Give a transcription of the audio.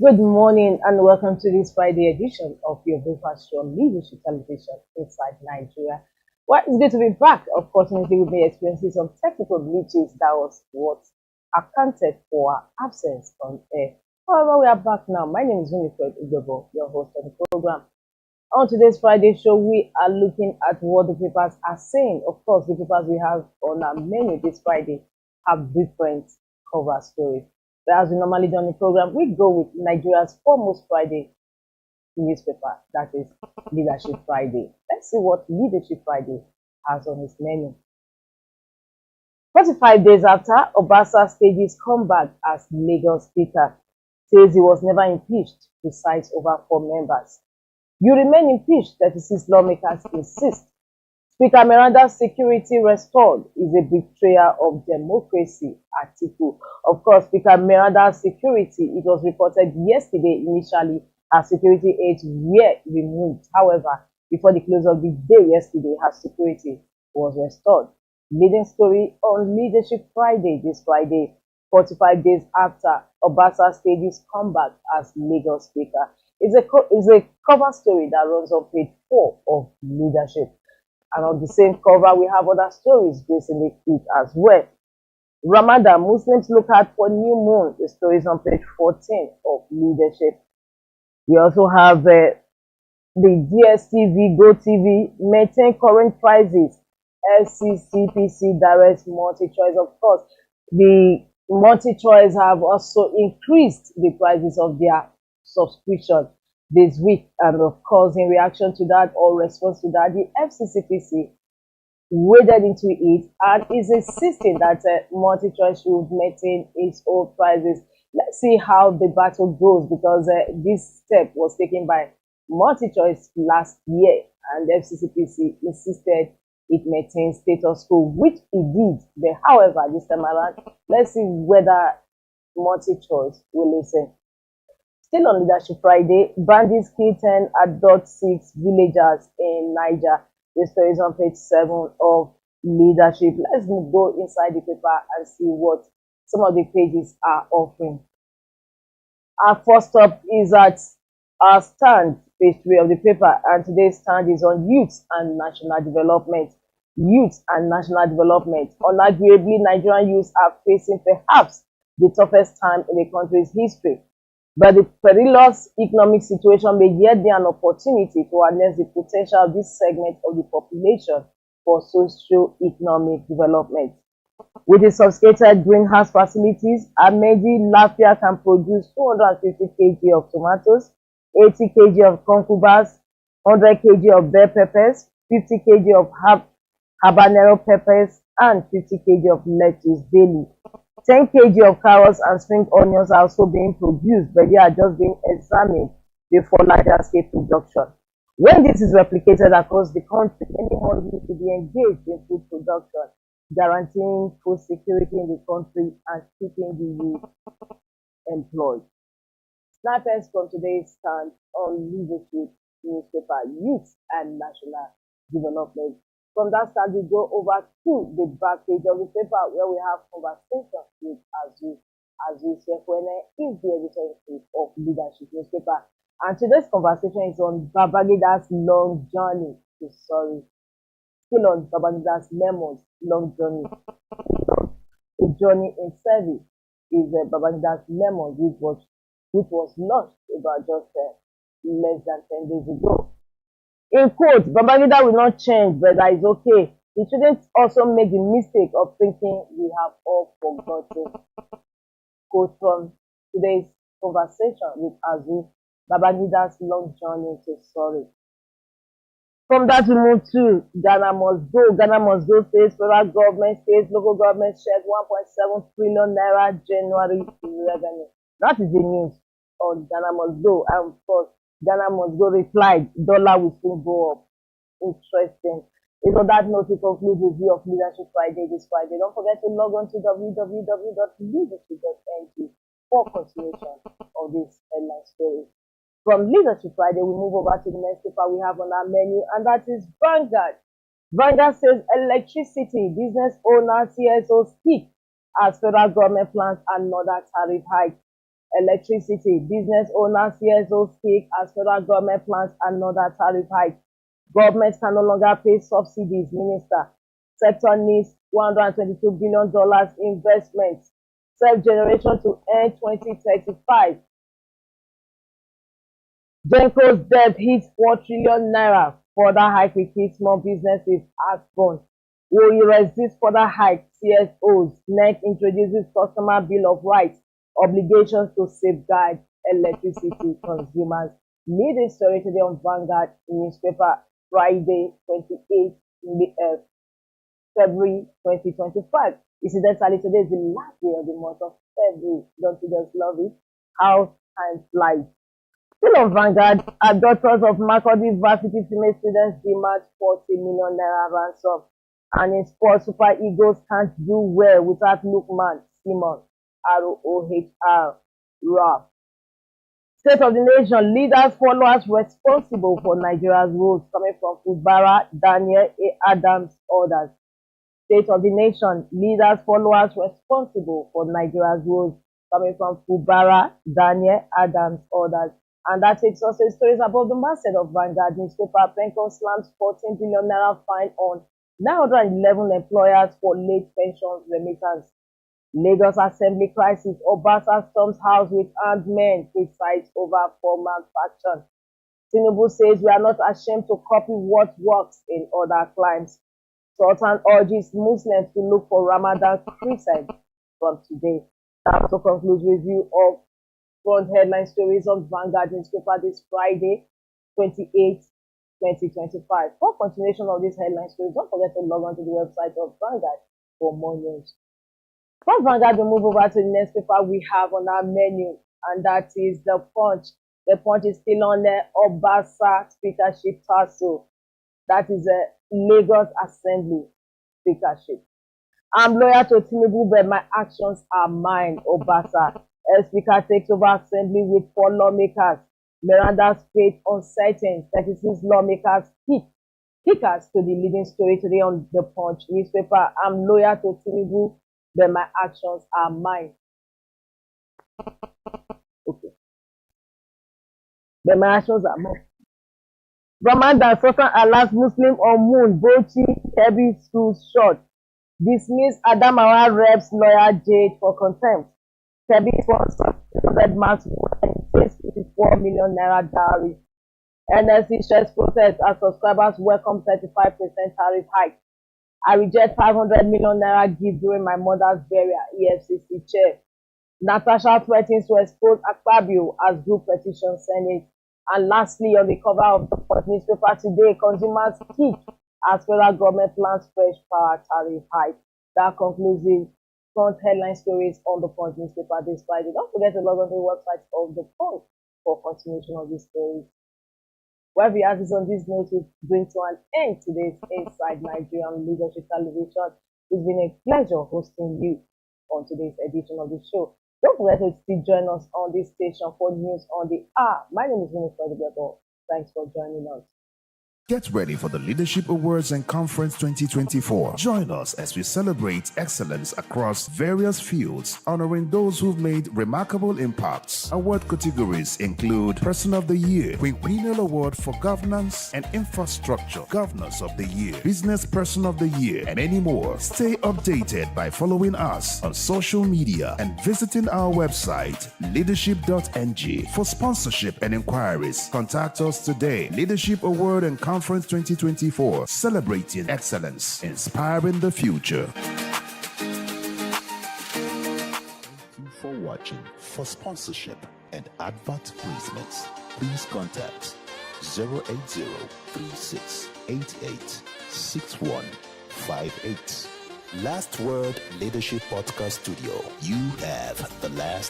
Good morning and welcome to this Friday edition of your breakfast show on Leadership Television inside Nigeria. Well, it's good to be back. Of course, we may experiencing some technical glitches. That was what accounted for our absence on air. However, we are back now. My name is Winifred Ugobo, your host of the program. On today's Friday show, we are looking at what the papers are saying. Of course, the papers we have on our menu this Friday have different cover stories. But as we normally do on the program, we go with Nigeria's foremost Friday newspaper, that is Leadership Friday. Let's see what Leadership Friday has on its menu. 45 days after, Obasa stages comeback as Lagos Speaker, says he was never impeached, presides over 4 members. You remain impeached, 36 lawmakers insist. Speaker Miranda's security restored is a betrayal of democracy, Atiku. Of course, Speaker Miranda's security, it was reported yesterday initially her security aides were removed. However, before the close of the day yesterday, her security was restored. Leading story on Leadership Friday this Friday, 45 days after Obasa stages comeback as Lagos Speaker. It's a cover story that runs on page 4 of Leadership. And on the same cover, we have other stories gracing it as well. Ramadan, Muslims look out for new moon. The story is on page 14 of Leadership. We also have the DSTV, GoTV, maintain current prices. FCCPC directs multi-choice. Of course, the multi-choice have also increased the prices of their subscription this week, and of course, in reaction to that or response to that, the FCCPC waded into it and is insisting that multi-choice should maintain its old prices. Let's see how the battle goes, because this step was taken by multi-choice last year, and the FCCPC insisted it maintains status quo, which it did. But however, this time around, let's see whether multi-choice will listen. Still on Leadership Friday, bandits kill 10, adopt 6 villagers in Niger. The story is on page 7 of Leadership. Let's go inside the paper and see what some of the pages are offering. Our first stop is at our stand, page 3 of the paper, and today's stand is on youth and national development. Youth and national development. Unarguably, Nigerian youths are facing perhaps the toughest time in the country's history. But the perilous economic situation may yet be an opportunity to harness the potential of this segment of the population for socio-economic development. With the sophisticated greenhouse facilities, Amedi Lafia can produce 250 kg of tomatoes, 80 kg of cucumbers, 100 kg of bell peppers, 50 kg of habanero peppers, and 50 kg of lettuce daily. 10 kg of carrots and spring onions are also being produced, but they are just being examined before larger scale production. When this is replicated across the country, many more need to be engaged in food production, guaranteeing food security in the country and keeping the youth employed. Snipers from today's stand on Leadership newspaper, Youth and National Development. From that start, we go over to the back page of the paper where we have conversations with Azu Sekwene, is the editor-in-chief of Leadership newspaper. And today's conversation is on Babangida's long journey to sorry. Still on Babangida's Lemon's long journey. A journey in service is Babangida's Lemon, which was launched about just less than 10 days ago. In quote, Babangida will not change, but that is okay. He shouldn't also make the mistake of thinking we have all forgotten. Quote from today's conversation with Azu, Babangida's long journey to sorry. From that, we move to Ghana Must Go. Ghana Must Go says federal government, states, local government shares 1.7 trillion naira January revenue. That is the news on Ghana Must Go. And of course, Ghana Must Go replied, dollar will soon go up. Interesting. It's on that note we conclude the review of Leadership Friday this Friday. Don't forget to log on to www.leadership.ng for continuation of this headline story. From Leadership Friday, we move over to the next paper we have on our menu, and that is Vanguard. Vanguard says electricity business owner CSOs kick as federal government plans another tariff hike. Electricity, business owners CSOs kick as federal government plans another tariff hike. Government can no longer pay subsidies, minister. Sector needs $122 billion investment. Self-generation to end 2035. Genco's debt hits 4 trillion naira. Further hike will kill small businesses as born. Will you resist further hike? CSOs. NEC introduces customer bill of rights. Obligations to safeguard electricity consumers. Leading story today on Vanguard newspaper, Friday, 28th February 2025. Incidentally, today is the last day of the month of February. Don't you just love it? How time flies. Still on Vanguard, adopters of Makurdi Varsity female students demand 40 million naira ransom. And in sports, Super Eagles can't do well without Lukman Simon, ROHR, RAF. State of the nation, leaders, followers responsible for Nigeria's woes coming from Obasa, Daniel A. Adams, others. State of the nation, leaders, followers responsible for Nigeria's woes coming from Obasa, Daniel Adams, others. And that takes us to stories about the masthead of Vanguard newspaper. Penco slams 14 billion naira fine on 911 employers for late pension remittance. Lagos Assembly crisis. Obasa storms house with armed men, presides over former faction. Tinubu says we are not ashamed to copy what works in other climes. Sultan urges Muslims to look for Ramadan crescent from today. That also concludes review of front headline stories on Vanguard newspaper this Friday, 28th, 2025. For continuation of this headline stories, don't forget to log on to the website of Vanguard for more news. From Vanguard, we move over to the next paper we have on our menu, and that is The Punch. The Punch is still on the Obasa speakership tussle. That is a Lagos Assembly speakership. I'm loyal to Tinubu, but my actions are mine, Obasa. A speaker takes over assembly with 4 lawmakers. Miranda's fate uncertain. 36 lawmakers kickers to the leading story today on The Punch newspaper. I'm loyal to Tinubu, but my actions are mine. Okay. But my actions are mine. Ramadan Sultan allows Muslim on Moon, Bochi, heavy schools short. Dismiss Adamawa reps lawyer Jade for contempt. Kebi sponsor 100 marks pays 54 million naira dowry. NSC shares protest as subscribers welcome 35% tariff hike. I reject 500 million naira gift during my mother's burial, EFCC chair. Natasha threatens to expose Akpabio as group petition Senate. And lastly, on the cover of the Punch newspaper today, consumers kick as federal government plans fresh power tariff hike. That concludes the front headline stories on the Punch newspaper this Friday. Don't forget to log on to the website of the Punch for continuation of these stories. Well, we as on this note, we bring to an end today's Inside Nigerian Leadership Television. It's been a pleasure hosting you on today's edition of the show. Don't forget to still join us on this station for news on the hour. My name is Winifred Bebo. Thanks for joining us. Get ready for the Leadership Awards and Conference 2024. Join us as we celebrate excellence across various fields, honoring those who've made remarkable impacts. Award categories include Person of the Year, Quinquennial Award for Governance and Infrastructure, Governors of the Year, Business Person of the Year, and many more. Stay updated by following us on social media and visiting our website, leadership.ng. For sponsorship and inquiries, contact us today. Leadership Award and Conference 2024, celebrating excellence, inspiring the future. Thank you for watching. For sponsorship and advert placements, please contact 080-3688-6158. Last Word Leadership Podcast Studio. You have the last